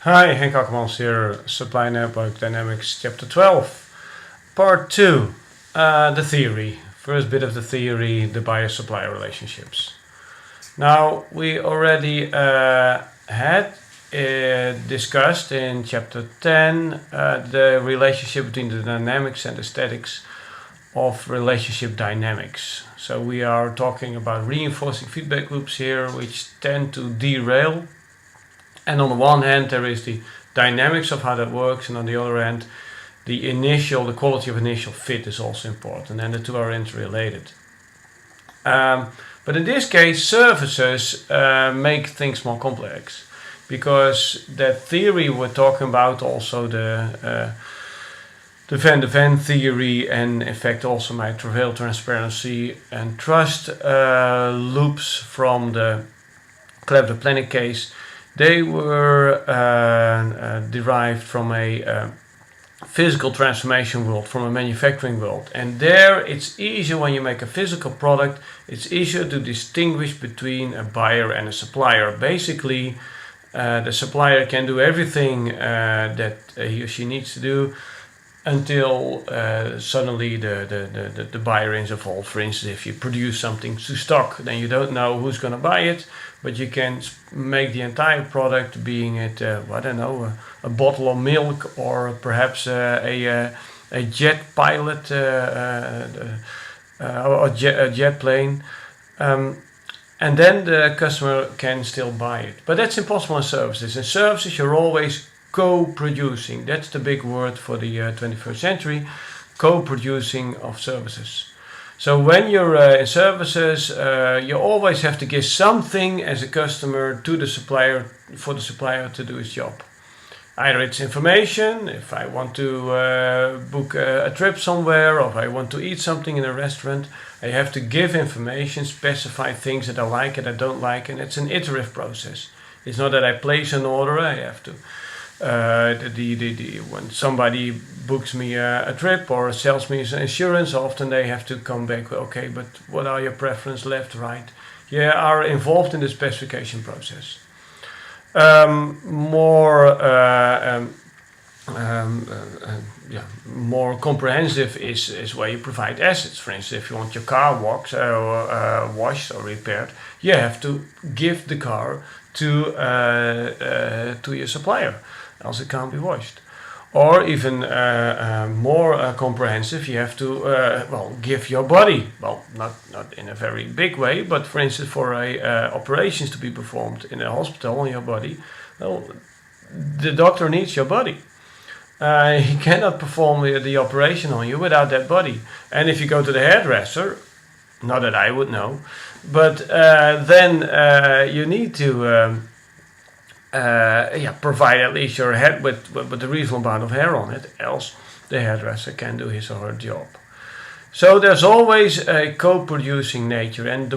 Hi, Henk Akkermans here, Supply Network Dynamics Chapter 12, Part 2, the theory. First bit of the theory, the buyer-supplier relationships. Now, we already had discussed in Chapter 10 the relationship between the dynamics and the statics of relationship dynamics. So we are talking about reinforcing feedback loops here, which tend to derail. And on the one hand, there is the dynamics of how that works, and on the other hand, the quality of initial fit is also important, and the two are interrelated. But in this case, services make things more complex, because that theory we're talking about, also the van-to-van theory, and in fact also my travail, transparency and trust loops from the collaborative planning case, they were derived from a physical transformation world, from a manufacturing world. And there it's easier when you make a physical product, it's easier to distinguish between a buyer and a supplier. Basically, the supplier can do everything that he or she needs to do until suddenly the buyer is involved. For instance, if you produce something to stock, then you don't know who's going to buy it, but you can make the entire product, being it, I don't know, a bottle of milk, or perhaps a jet pilot, or a jet plane, and then the customer can still buy it. But that's impossible in services. In services, you're always co-producing. That's the big word for the 21st century, co-producing of services. So when you're in services, you always have to give something as a customer to the supplier, for the supplier to do his job. Either it's information, if I want to book a trip somewhere, or if I want to eat something in a restaurant, I have to give information, specify things that I like and I don't like, and it's an iterative process. It's not that I place an order, I have to. When somebody books me a trip or sells me insurance, often they have to come back, okay, but what are your preference, left, right? You are involved in the specification process. More comprehensive is where you provide assets. For instance, if you want your car washed or repaired, you have to give the car to your supplier, else it can't be washed. Or even more comprehensive, you have to give your body. Well, not in a very big way, but for instance, for operations to be performed in a hospital on your body, well, the doctor needs your body. He cannot perform the operation on you without that body. And if you go to the hairdresser, not that I would know, but then you need to provide at least your head with a reasonable amount of hair on it, else the hairdresser can do his or her job. So there's always a co-producing nature, and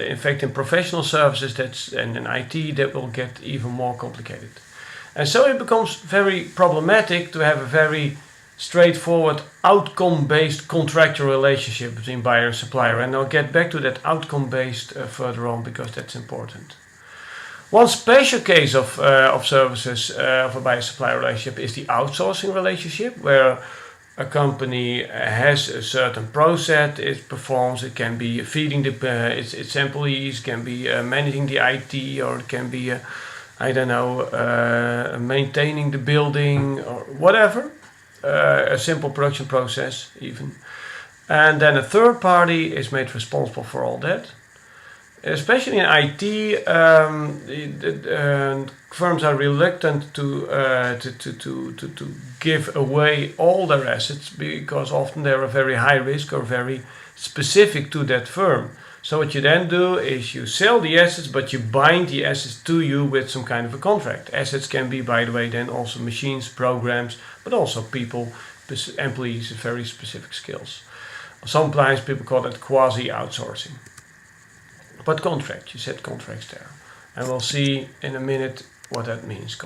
in fact in professional services and in IT that will get even more complicated. And so it becomes very problematic to have a very straightforward outcome-based contractual relationship between buyer and supplier, and I'll get back to that outcome-based further on, because that's important. One special case of services of a buyer-supplier relationship is the outsourcing relationship, where a company has a certain process it performs. It can be feeding its employees, can be managing the IT, or it can be maintaining the building or whatever, a simple production process even. And then a third party is made responsible for all that. Especially in IT, firms are reluctant to give away all their assets, because often they are very high risk or very specific to that firm. So what you then do is you sell the assets, but you bind the assets to you with some kind of a contract. Assets can be, by the way, then also machines, programs, but also people, employees with very specific skills. Sometimes people call it quasi-outsourcing. But contract, you said contracts there. And we'll see in a minute what that means.